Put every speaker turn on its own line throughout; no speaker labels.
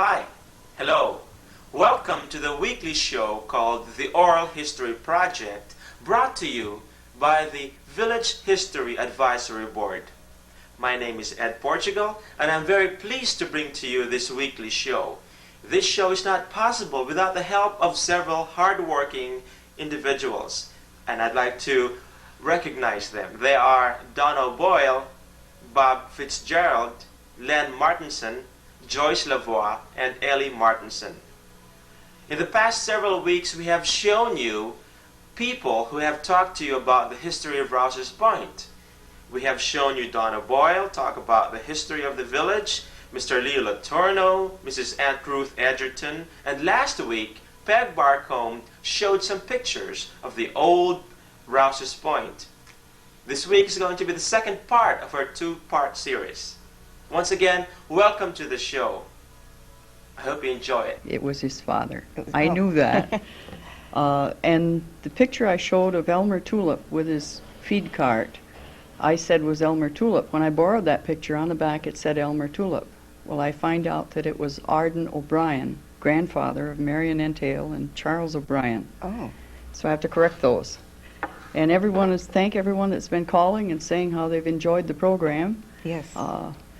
Hi, hello. Welcome to the weekly show called The Oral History Project, brought to you by the Village History Advisory Board. My name is Ed Portugal, and I'm very pleased to bring to you this weekly show. This show is not possible without the help of several hardworking individuals, and I'd like to recognize them. They are Don O'Boyle, Bob Fitzgerald, Len Martinson, Joyce Lavoie, and Ellie Martinson. In the past several weeks, we have shown you people who have talked to you about the history of Rouses Point. We have shown you Don O'Boyle talk about the history of the village, Mr. Leo Letourneau, Mrs. Aunt Ruth Edgerton, and last week, Peg Barcomb showed some pictures of the old Rouses Point. This week is going to be the second part of our two-part series. Once again, welcome to the show. I hope you enjoy it.
It was his father. I knew that. And the picture I showed of Elmer Tulip with his feed cart, I said was Elmer Tulip. When I borrowed that picture, on the back it said Elmer Tulip. Well, I find out that it was Arden O'Brien, grandfather of Marion Entail and Charles O'Brien.
Oh.
So I have to correct those. And thank everyone that's been calling and saying how they've enjoyed the program.
Yes.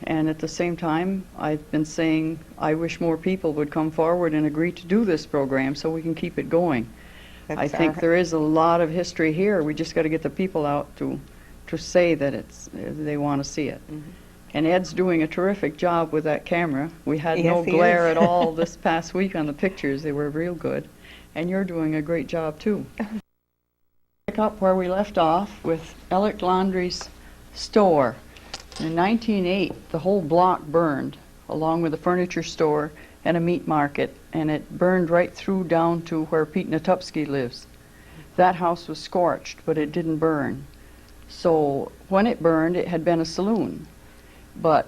And at the same time, I've been saying I wish more people would come forward and agree to do this program so we can keep it going. I think there is a lot of history here. We just got to get the people out to say that they want to see it.
Mm-hmm.
And Ed's doing a terrific job with that camera. We had
Yes,
no
he
glare
is.
at all this past week on the pictures. They were real good. And you're doing a great job, too. Pick up where we left off with Elmer Laundry's store. In 1908, the whole block burned, along with a furniture store and a meat market, and it burned right through down to where Pete Natupsky lives. That house was scorched, but it didn't burn. So when it burned, it had been a saloon. But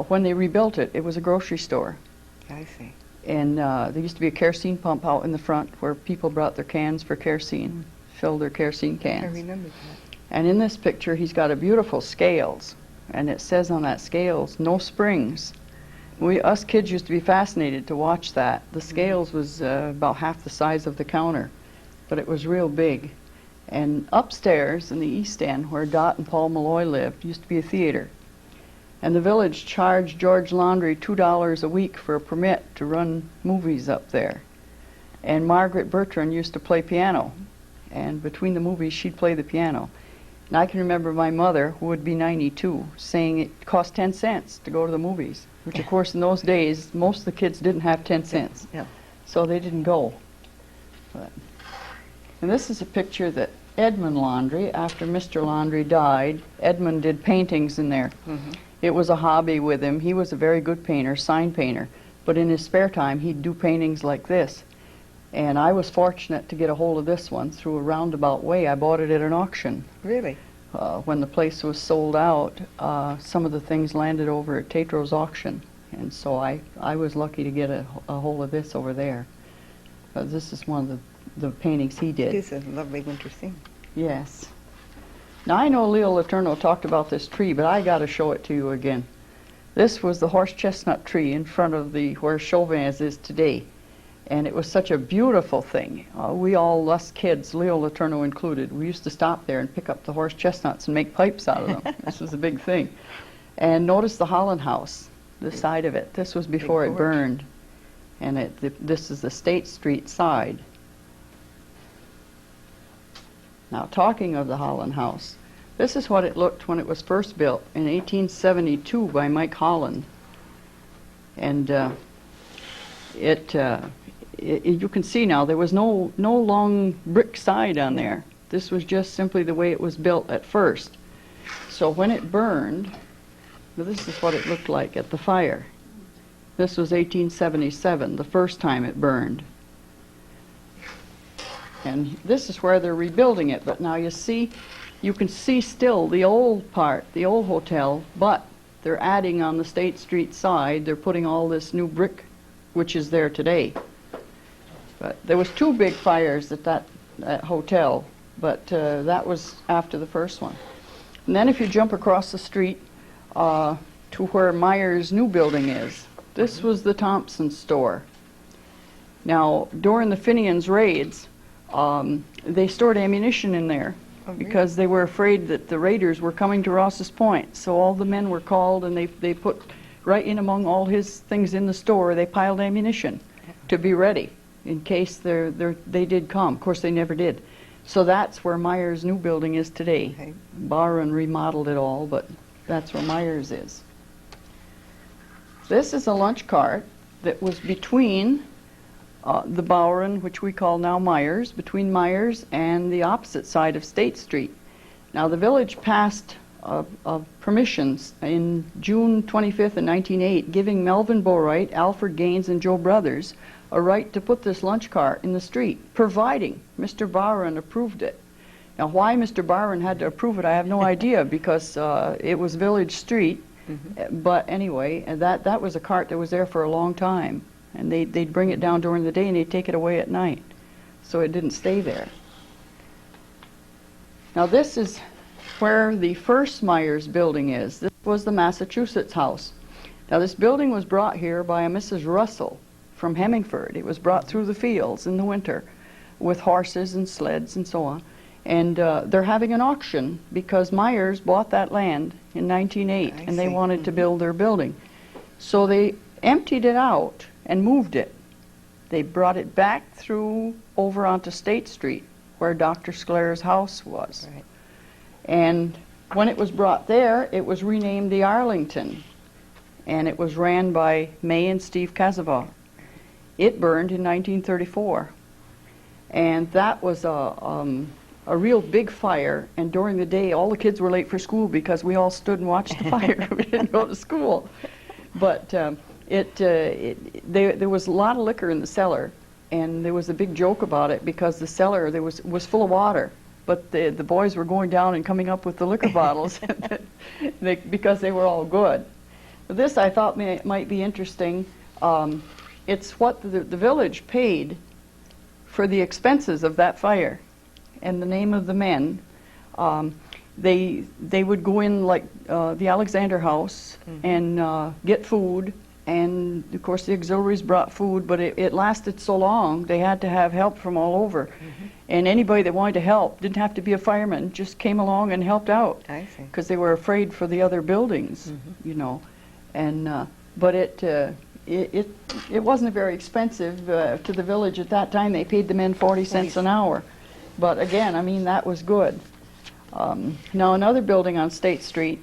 when they rebuilt it, it was a grocery store.
I see.
And there used to be a kerosene pump out in the front where people brought their cans for kerosene, filled their kerosene cans.
I remember that.
And in this picture, he's got a beautiful scales. And it says on that scales, no springs. Us kids used to be fascinated to watch that. The scales was about half the size of the counter, but it was real big. And upstairs in the East End, where Dot and Paul Malloy lived, used to be a theater. And the village charged George Laundry $2 a week for a permit to run movies up there. And Margaret Bertrand used to play piano. And between the movies, she'd play the piano. And I can remember my mother, who would be 92, saying it cost 10 cents to go to the movies, which of course in those days, most of the kids didn't have 10 cents.
Yeah.
So they didn't go. And this is a picture that Edmund Laundry, after Mr. Laundry died, Edmund did paintings in there.
Mm-hmm.
It was a hobby with him. He was a very good painter, sign painter. But in his spare time, he'd do paintings like this. And I was fortunate to get a hold of this one through a roundabout way. I bought it at an auction.
Really?
When the place was sold out, some of the things landed over at Tailor's auction. And so I was lucky to get a hold of this over there. This is one of the paintings he did.
It is a lovely winter scene.
Yes. Now I know Leo Letourneau talked about this tree, but I got to show it to you again. This was the horse chestnut tree in front of where Chauvin's is today. And it was such a beautiful thing. We all, us kids, Leo Letourneau included, we used to stop there and pick up the horse chestnuts and make pipes out of them. This was a big thing. And notice the Holland House, the side of it. This was before it burned. And this is the State Street side. Now, talking of the Holland House, this is what it looked when it was first built in 1872 by Mike Holland. And you can see now there was no long brick side on there. This was just simply the way it was built at first. So when it burned, this is what it looked like at the fire. This was 1877, the first time it burned. And this is where they're rebuilding it. But now you can see still the old part, the old hotel, but they're adding on the State Street side, they're putting all this new brick, which is there today. But there was two big fires at that hotel, but that was after the first one. And then if you jump across the street to where Meyers' new building is, This was the Thompson Store. Now, during the Fenians' raids, they stored ammunition in there because they were afraid that the raiders were coming to Rouses Point. So all the men were called, and they put right in among all his things in the store, they piled ammunition to be ready in case they did come. Of course, they never did. So that's where Meyers' new building is today.
Okay.
Barron remodeled it all, but that's where Meyers is. This is a lunch cart that was between the Bowen, which we call now Meyers, between Meyers and the opposite side of State Street. Now the village passed permissions in June 25th of 1908, giving Melvin Boatwright, Alfred Gaines, and Joe Brothers a right to put this lunch cart in the street, providing Mr. Barron approved it. Now why Mr. Barron had to approve it, I have no idea, because it was village street. But anyway, that was a cart that was there for a long time. And they'd bring it down during the day and they'd take it away at night. So it didn't stay there. Now this is where the first Meyers building is. This was the Massachusetts house. Now this building was brought here by a Mrs. Russell from Hemingford. It was brought through the fields in the winter with horses and sleds and so on. And they're having an auction because Meyers bought that land in 1908 and they wanted to build their building. So they emptied it out and moved it. They brought it back through over onto State Street where Dr. Sclair's house was.
Right.
And when it was brought there, it was renamed the Arlington, and it was ran by May and Steve Casavar. It burned in 1934, and that was a real big fire, and during the day all the kids were late for school because we all stood and watched the fire. We didn't go to school. But there was a lot of liquor in the cellar, and there was a big joke about it because the cellar was full of water, but the boys were going down and coming up with the liquor bottles because they were all good. This I thought might be interesting. It's what the village paid for the expenses of that fire, and the name of the men. They would go in like the Alexander House and get food, and of course the auxiliaries brought food, but it lasted so long they had to have help from all over. And anybody that wanted to help didn't have to be a fireman, just came along and helped out.
I see.
Because they were afraid for the other buildings, you know. And but it wasn't very expensive to the village at that time. They paid the men 40 cents an hour. But again, I mean, that was good. Now another building on State Street,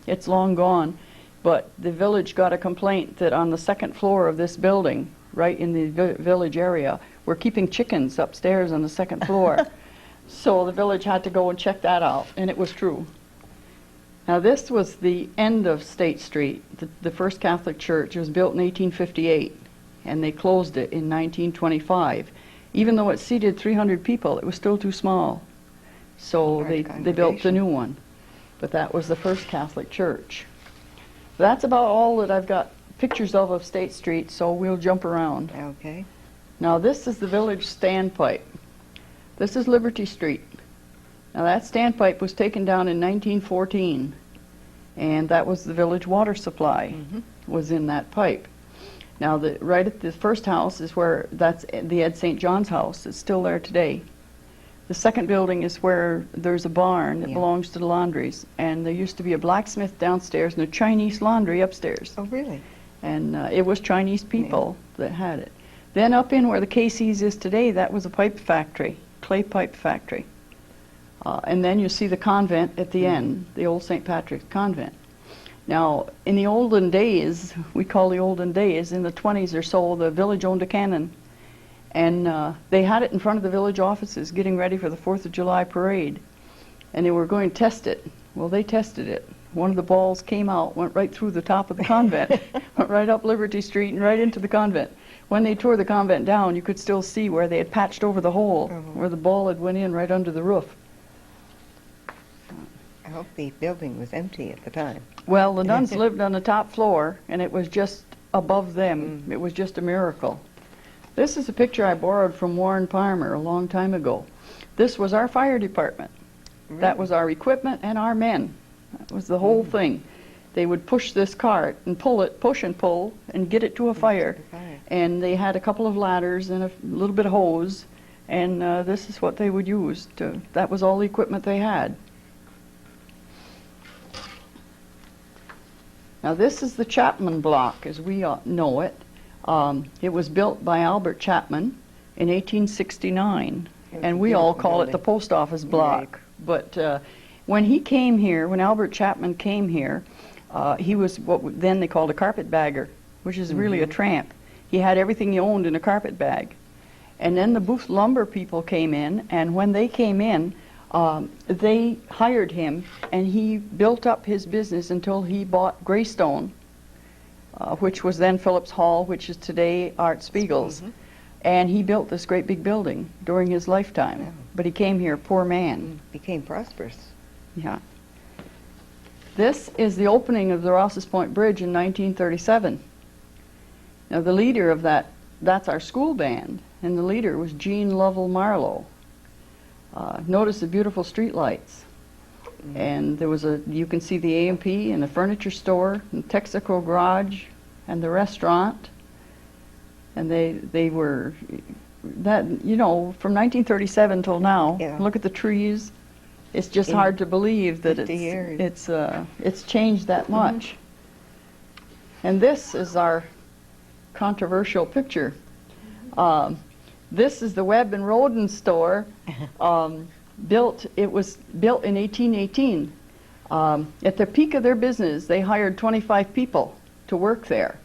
it's long gone, but the village got a complaint that on the second floor of this building, right in the village area, we're keeping chickens upstairs on the second floor. So the village had to go and check that out, and it was true. Now this was the end of State Street, the first Catholic church. It was built in 1858, and they closed it in 1925. Even though it seated 300 people, it was still too small. So they built the new one. But that was the first Catholic church. That's about all that I've got pictures of State Street, so we'll jump around.
Okay.
Now this is the village standpipe. This is Liberty Street. Now that standpipe was taken down in 1914, and that was the village water supply was in that pipe. Now right at the first house is where that's the Ed St. John's house. It's still there today. The second building is where there's a barn that belongs to the laundries, and there used to be a blacksmith downstairs and a Chinese laundry upstairs.
Oh, really?
And it was Chinese people that had it. Then up in where the Casey's is today, that was a pipe factory, clay pipe factory. And then you see the convent at the end, the old St. Patrick's convent. Now, in the olden days, we call the olden days, in the 20s or so, the village owned a cannon. And they had it in front of the village offices getting ready for the 4th of July parade. And they were going to test it. Well, they tested it. One of the balls came out, went right through the top of the convent, went right up Liberty Street and right into the convent. When they tore the convent down, you could still see where they had patched over the hole, where the ball had went in right under the roof.
I hope the building was empty at the time.
Well, the nuns lived on the top floor, and it was just above them. It was just a miracle. This is a picture I borrowed from Warren Palmer a long time ago. This was our fire department. Really? That was our equipment and our men. That was the whole thing. they would push this cart and pull it, push and pull, and get it to a fire. And they had a couple of ladders and a little bit of hose, and this is what they would use. That was all the equipment they had. Now this is the Chapman Block, as we know it. It was built by Albert Chapman in 1869, and we all call it the post office block. Right. But when he came here, when Albert Chapman came here, he was what then they called a carpetbagger, which is really a tramp. He had everything he owned in a carpet bag. And then the Booth lumber people came in, and when they came in, they hired him, and he built up his business until he bought Greystone, which was then Phillips Hall, which is today Art Spiegel's. And he built this great big building during his lifetime. Yeah. But he came here, poor man.
Became prosperous.
Yeah. This is the opening of the Rouses Point Bridge in 1937. Now the leader of that's our school band, and the leader was Jean Lovell Marlowe. Notice the beautiful street lights. And there was you can see the A&P and the furniture store and Texaco garage and the restaurant. And they were, that, you know, from 1937 till now, look at the trees. It's just hard to believe that it's changed that much. And this is our controversial picture. This is the Webb and Rodan Store. It was built in 1818. At the peak of their business, they hired 25 people to work there.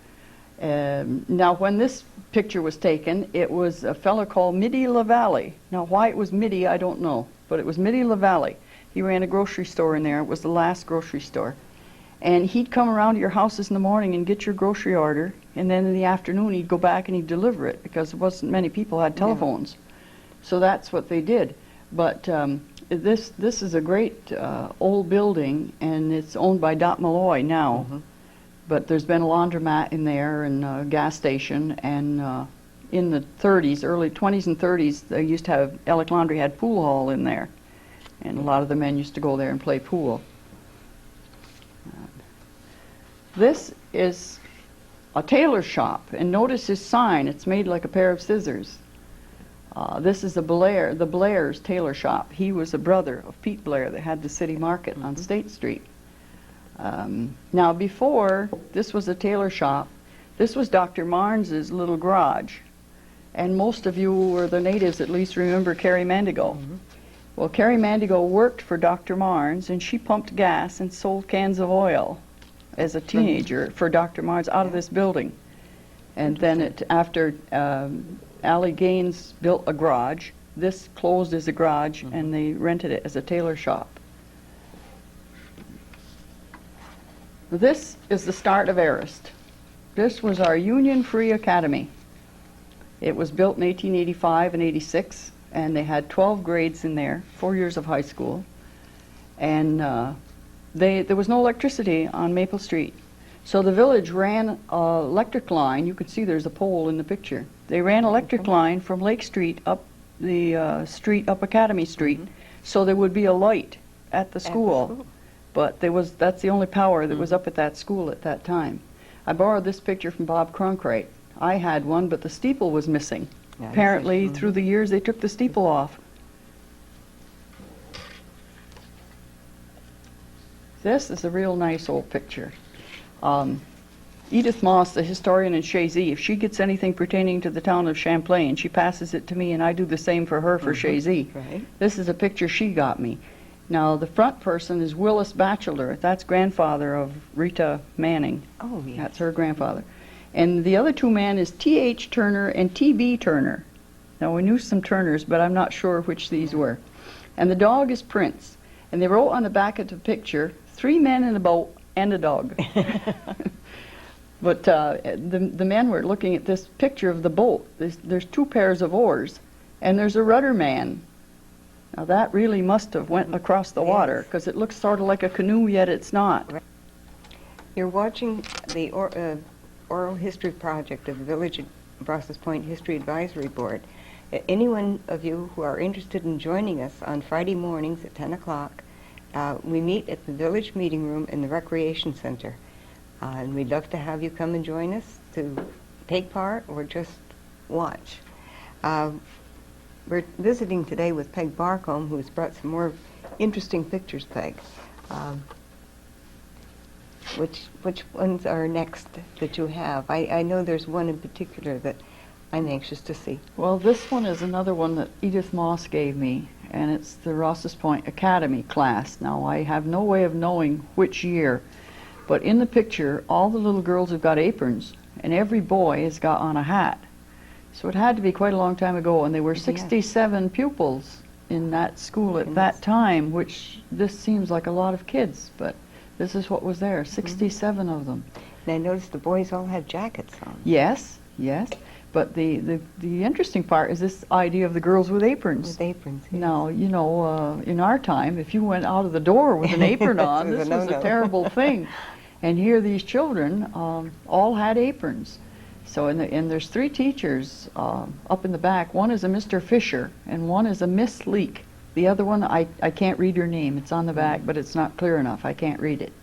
Now, when this picture was taken, it was a fellow called Mitty LaValle. Now, why it was Mitty, I don't know, but it was Mitty LaValle. He ran a grocery store in there. It was the last grocery store. And he'd come around to your houses in the morning and get your grocery order, and then in the afternoon he'd go back and he'd deliver it, because there wasn't many people had telephones. So that's what they did. But this is a great old building, and it's owned by Dot Malloy now. But there's been a laundromat in there and a gas station, and in the 30s, early 20s and 30s, they used to have, Ellick Laundry had pool hall in there, and a lot of the men used to go there and play pool. This is a tailor shop, and notice his sign. It's made like a pair of scissors. This is the Blairs tailor shop. He was a brother of Pete Blair that had the city market on State Street. Now before this was a tailor shop, this was Dr. Marnes's little garage. And most of you, or the natives at least, remember Carrie Mandigo. Well, Carrie Mandigo worked for Dr. Marnes, and she pumped gas and sold cans of oil as a teenager for Dr. Marnes out of this building. And then after Allie Gaines built a garage, this closed as a garage, and they rented it as a tailor shop. This is the start of Arist. This was our Union-Free Academy. It was built in 1885 and 86, and they had 12 grades in there, 4 years of high school. And there was no electricity on Maple Street. So the village ran an electric line. You can see there's a pole in the picture. They ran an electric line from Lake Street up the street, up Academy Street, so there would be a light at the school. But that's the only power that was up at that school at that time. I borrowed this picture from Bob Cronkite. I had one, but the steeple was missing. Apparently, through the years, they took the steeple off. This is a real nice old picture. Edith Moss, the historian in Chazy, if she gets anything pertaining to the town of Champlain, she passes it to me, and I do the same for her for Chazy. This is a picture she got me. Now, the front person is Willis Batchelor. That's grandfather of Rita Manning. Oh, yes. That's her grandfather. And the other two men is T.H. Turner and T.B. Turner. Now, we knew some Turners, but I'm not sure which these were. And the dog is Prince. And they wrote on the back of the picture, 3 men in a boat and a dog. But the men were looking at this picture of the boat. There's 2 pairs of oars, and there's a rudder man. Now that really must have went across the water, because it looks sort of like a canoe, yet it's not.
You're watching the oral history project of the Village of Rouses Point History Advisory Board. Anyone of you who are interested in joining us on Friday mornings at 10 o'clock We meet at the Village Meeting Room in the Recreation Center. And we'd love to have you come and join us to take part or just watch. We're visiting today with Peg Barcomb, who's brought some more interesting pictures, Peg. Which ones are next that you have? I know there's one in particular that I'm anxious to see.
Well, this one is another one that Edith Moss gave me, and it's the Rouses Point Academy class. Now, I have no way of knowing which year, but in the picture, all the little girls have got aprons, and every boy has got on a hat. So it had to be quite a long time ago, and there were 67 pupils in that school at that time, which this seems like a lot of kids, but this is what was there, 67 of them.
And I noticed the boys all had jackets on.
Yes, yes. But the interesting part is this idea of the girls with aprons.
With aprons, yes.
Now, you know, in our time, if you went out of the door with an apron on, this was a terrible thing. And here these children all had aprons. So, and there's 3 teachers up in the back. One is a Mr. Fisher, and one is a Miss Leek. The other one, I can't read her name. It's on the back, but it's not clear enough. I can't read it.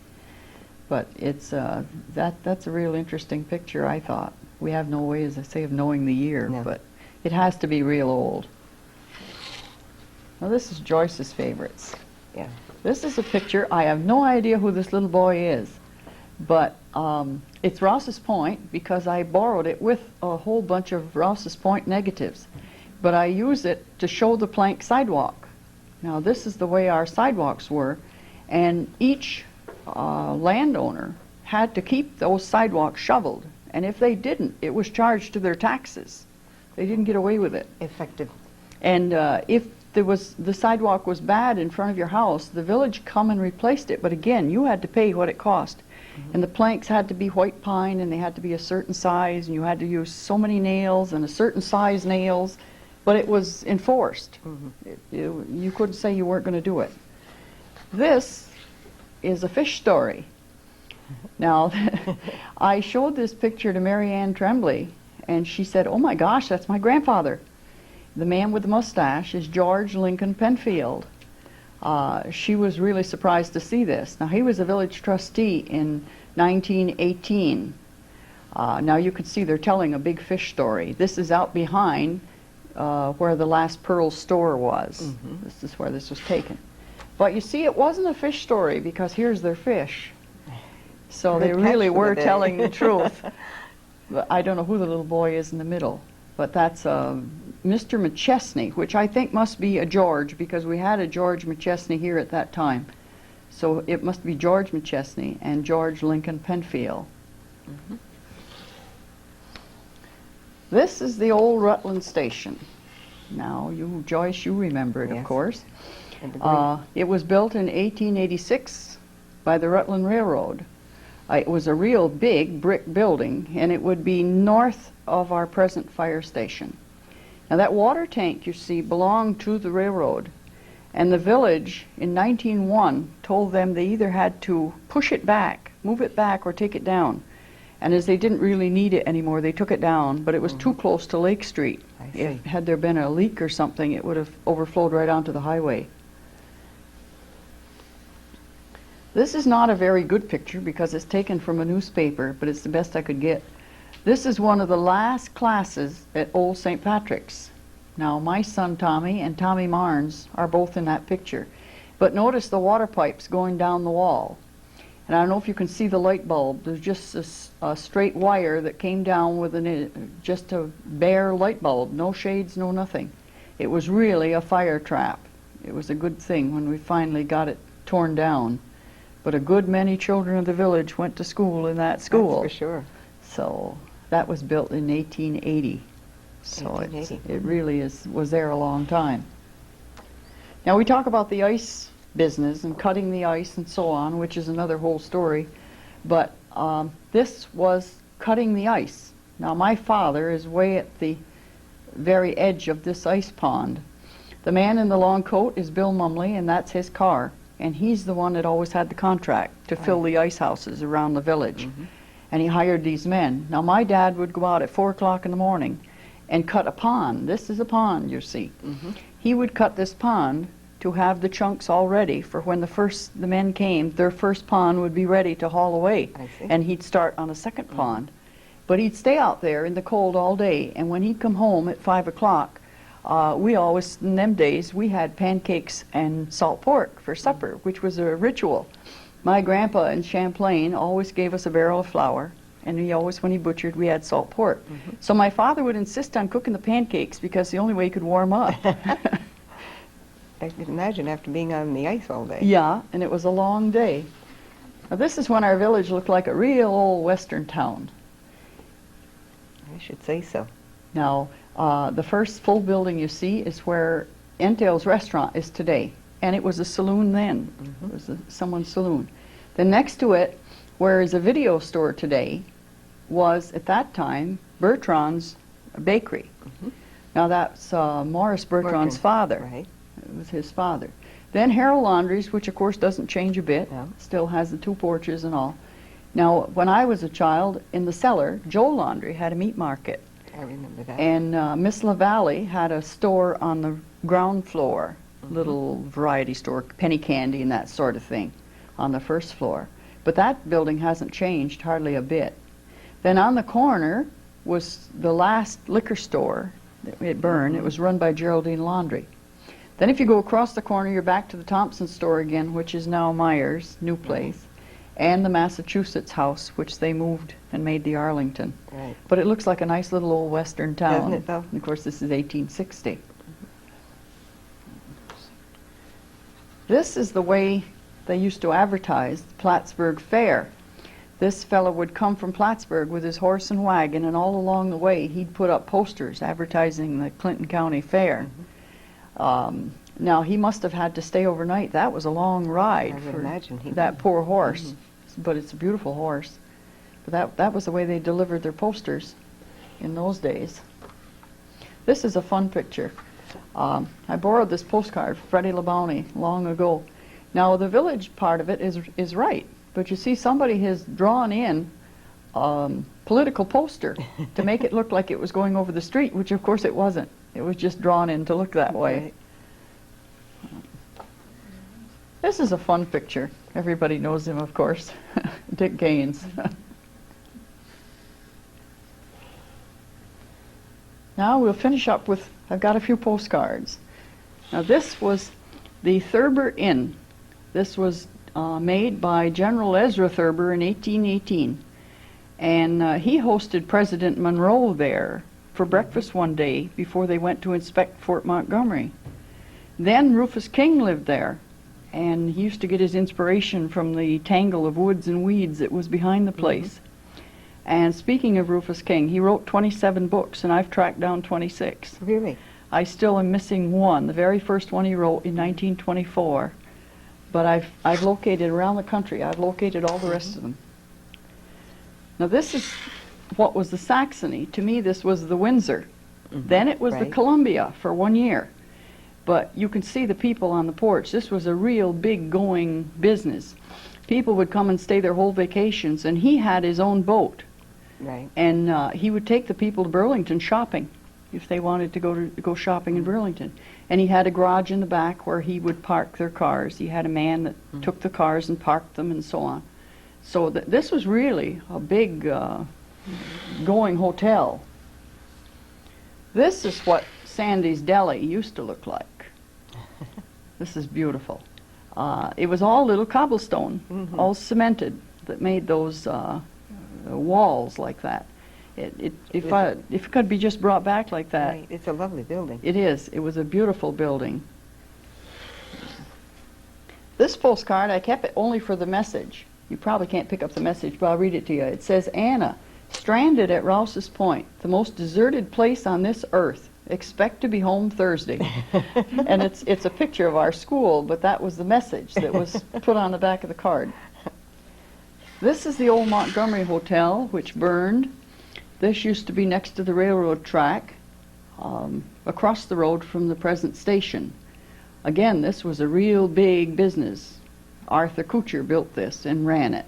But it's that's a real interesting picture, I thought. We have no way, as I say, of knowing the year, but it has to be real old. Now this is Joyce's favorites.
Yeah.
This is a picture. I have no idea who this little boy is, but it's Rouses Point because I borrowed it with a whole bunch of Rouses Point negatives. But I use it to show the plank sidewalk. Now this is the way our sidewalks were, and each landowner had to keep those sidewalks shoveled. And if they didn't, it was charged to their taxes. They didn't get away with it.
Effective.
And if the sidewalk was bad in front of your house, the village come and replaced it. But again, you had to pay what it cost. And the planks had to be white pine, and they had to be a certain size, and you had to use so many nails and a certain size nails. But it was enforced. You couldn't say you weren't going to do it. This is a fish story. Now, I showed this picture to Mary Ann Tremblay, and she said, "Oh my gosh, that's my grandfather." The man with the mustache is George Lincoln Penfield. She was really surprised to see this. Now, he was a village trustee in 1918. Now, you can see they're telling a big fish story. This is out behind where the last Pearl store was. This is where this was taken. But you see, it wasn't a fish story because here's their fish. So they really were telling the truth. But I don't know who the little boy is in the middle, but that's Mr. Macchesney, which I think must be a George because we had a George Macchesney here at that time. So it must be George Macchesney and George Lincoln Penfield. This is the old Rutland Station. Now, you, Joyce, you remember it, of course. It was built in 1886 by the Rutland Railroad. It was a real big brick building, and it would be north of our present fire station. Now, that water tank, you see, belonged to the railroad, and the village in 1901 told them they either had to push it back, move it back, or take it down. And as they didn't really need it anymore, they took it down, but it was too close to Lake Street. Had there been a leak or something, it would have overflowed right onto the highway. This is not a very good picture because it's taken from a newspaper, but it's the best I could get. This is one of the last classes at Old St. Patrick's. Now, my son Tommy and Tommy Marnes are both in that picture. But notice the water pipes going down the wall. And I don't know if you can see the light bulb. There's just a straight wire that came down with just a bare light bulb. No shades, no nothing. It was really a fire trap. It was a good thing when we finally got it torn down. But a good many children of the village went to school in that school.
That's for sure.
So that was built in 1880. So it really was there a long time. Now we talk about the ice business and cutting the ice and so on, which is another whole story. But this was cutting the ice. Now my father is way at the very edge of this ice pond. The man in the long coat is Bill Mumley, and that's his car. And he's the one that always had the contract to fill the ice houses around the village. And he hired these men. Now my dad would go out at 4 o'clock in the morning and cut a pond. This is a pond, you see. He would cut this pond to have the chunks all ready for when the men came, their first pond would be ready to haul away.
I see.
And he'd start on a second pond. But he'd stay out there in the cold all day, and when he'd come home at 5 o'clock, we always, in them days, we had pancakes and salt pork for supper, which was a ritual. My grandpa in Champlain always gave us a barrel of flour, and he always, when he butchered, we had salt pork. So my father would insist on cooking the pancakes because the only way he could warm up.
I can imagine after being on the ice all day.
Yeah, and it was a long day. Now this is when our village looked like a real old western town.
I should say so.
Now, the first full building you see is where Entail's restaurant is today, and it was a saloon then. It was someone's saloon. Then next to it, where is a video store today, was at that time Bertrand's bakery. Now that's Morris Bertrand's father.
Right.
It was his father. Then Harold Laundry's, which of course doesn't change a bit,
No.
still has the 2 porches and all. Now, when I was a child, in the cellar, Joe Laundry had a meat market.
I remember that.
And Miss LaValle had a store on the ground floor, little variety store, penny candy and that sort of thing, on the first floor. But that building hasn't changed hardly a bit. Then on the corner was the last liquor store. It burned. It was run by Geraldine Laundry. Then if you go across the corner, you're back to the Thompson Store again, which is now Meyers, new place, and the Massachusetts House, which they moved and made the Arlington.
Right.
But it looks like a nice little old western town.
Doesn't it, though?
And of course, this is 1860. This is the way they used to advertise the Plattsburgh Fair. This fellow would come from Plattsburgh with his horse and wagon, and all along the way he'd put up posters advertising the Clinton County Fair. Now, he must have had to stay overnight. That was a long ride
I would
for
imagine he
that
did.
poor horse. But it's a beautiful horse. But that was the way they delivered their posters in those days. This is a fun picture. I borrowed this postcard from Freddie Labonte long ago. Now, the village part of it is right, but you see somebody has drawn in political poster to make it look like it was going over the street, which of course it wasn't. It was just drawn in to look that way.
Right.
This is a fun picture. Everybody knows him, of course. Dick Gaines. Now we'll finish up with, I've got a few postcards. Now this was the Thurber Inn. This was made by General Ezra Thurber in 1818. And he hosted President Monroe there for breakfast one day before they went to inspect Fort Montgomery. Then Rufus King lived there, and he used to get his inspiration from the tangle of woods and weeds that was behind the place. And speaking of Rufus King, he wrote 27 books, and I've tracked down 26.
Really?
I still am missing one, the very first one he wrote in 1924. But I've located around the country. I've located all the rest of them. Now this is what was the Saxony. To me, this was the Windsor. Then it was the
Right.
Columbia for 1 year. But you can see the people on the porch. This was a real big going business. People would come and stay their whole vacations, and he had his own boat.
Right.
And he would take the people to Burlington shopping if they wanted to go shopping in Burlington. And he had a garage in the back where he would park their cars. He had a man that took the cars and parked them and so on. So this was really a big going hotel. This is what Sandy's Deli used to look like. This is beautiful. It was all little cobblestone, all cemented, that made those walls like that. If it could be just brought back like that.
Right. It's a lovely building.
It is. It was a beautiful building. This postcard, I kept it only for the message. You probably can't pick up the message, but I'll read it to you. It says, Anna, stranded at Rouses Point, the most deserted place on this earth. Expect to be home Thursday. And it's a picture of our school, but that was the message that was put on the back of the card. This is the old Montgomery Hotel, which burned. This used to be next to the railroad track, across the road from the present station. Again, this was a real big business. Arthur Kuchar built this and ran it.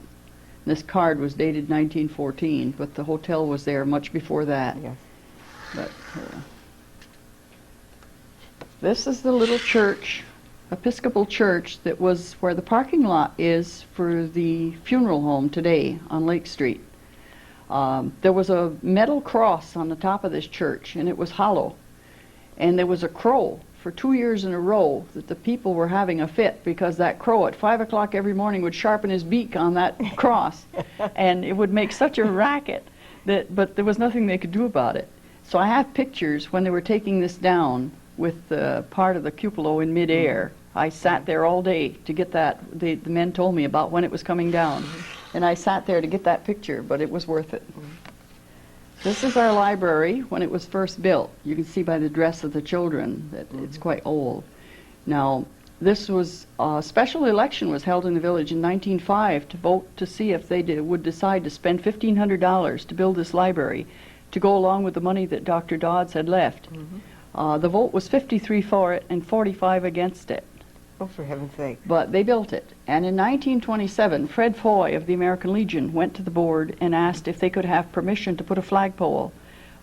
This card was dated 1914, but the hotel was there much before that.
Yes.
But this is the little church Episcopal Church that was where the parking lot is for the funeral home today on Lake Street. There was a metal cross on the top of this church, and it was hollow. And there was a crow for 2 years in a row that the people were having a fit because that crow at 5 o'clock every morning would sharpen his beak on that cross, and it would make such a racket but there was nothing they could do about it. So I have pictures when they were taking this down with part of the cupola in midair. I sat there all day to get that. The men told me about when it was coming down, and I sat there to get that picture, but it was worth it. This is our library when it was first built. You can see by the dress of the children that it's quite old. Now, this was a special election was held in the village in 1905 to vote to see if they would decide to spend $1,500 to build this library to go along with the money that Dr. Dodds had left. The vote was 53 for it and 45 against it.
Oh, for heaven's sake.
But they built it. And in 1927, Fred Foy of the American Legion went to the board and asked if they could have permission to put a flagpole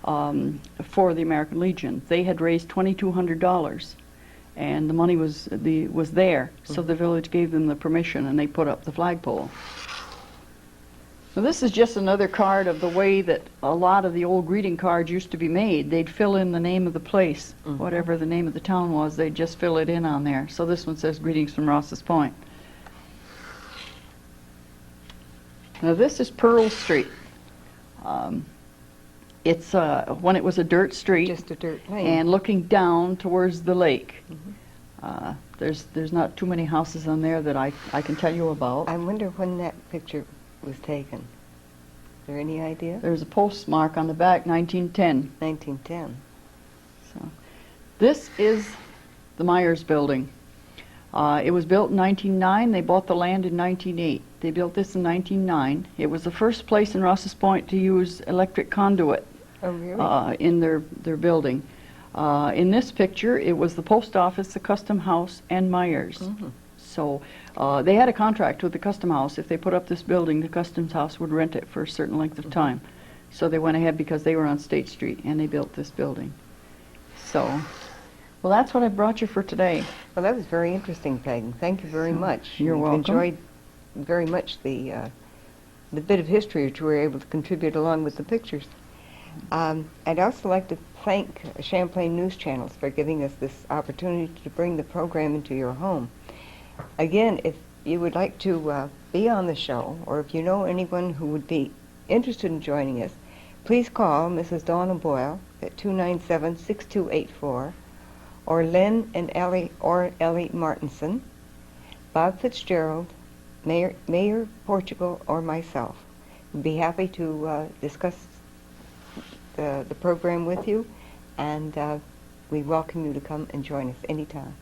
for the American Legion. They had raised $2,200, and the money was there. So the village gave them the permission, and they put up the flagpole. Now, this is just another card of the way that a lot of the old greeting cards used to be made. They'd fill in the name of the place, whatever the name of the town was, they'd just fill it in on there. So this one says, "Greetings from Rouses Point." Now this is Pearl Street. It's when it was a dirt street,
Just a dirt lane.
and looking down towards the lake. There's not too many houses on there that I can tell you about.
I wonder when that picture was taken. Is there any idea?
There's a postmark on the back, 1910.
1910.
So, this is the Meyers Building. It was built in 1909. They bought the land in 1908. They built this in 1909. It was the first place in Rouses Point to use electric conduit
Oh, really?
in their building. In this picture, it was the post office, the custom house, and Meyers. So they had a contract with the custom house. If they put up this building, the customs house would rent it for a certain length of time. So they went ahead because they were on State Street, and they built this building. So, well, that's what I brought you for today.
Well, that was very interesting, Peg. Thank you very much.
You're
We've
welcome.
enjoyed very much the bit of history that you were able to contribute along with the pictures. I'd also like to thank Champlain News Channels for giving us this opportunity to bring the program into your home. Again, if you would like to be on the show, or if you know anyone who would be interested in joining us, please call Mrs. Donna Boyle at 297-6284, or Lynn and Ellie Martinson, Bob Fitzgerald, Mayor Portugal, or myself. We'd be happy to discuss the program with you, and we welcome you to come and join us anytime.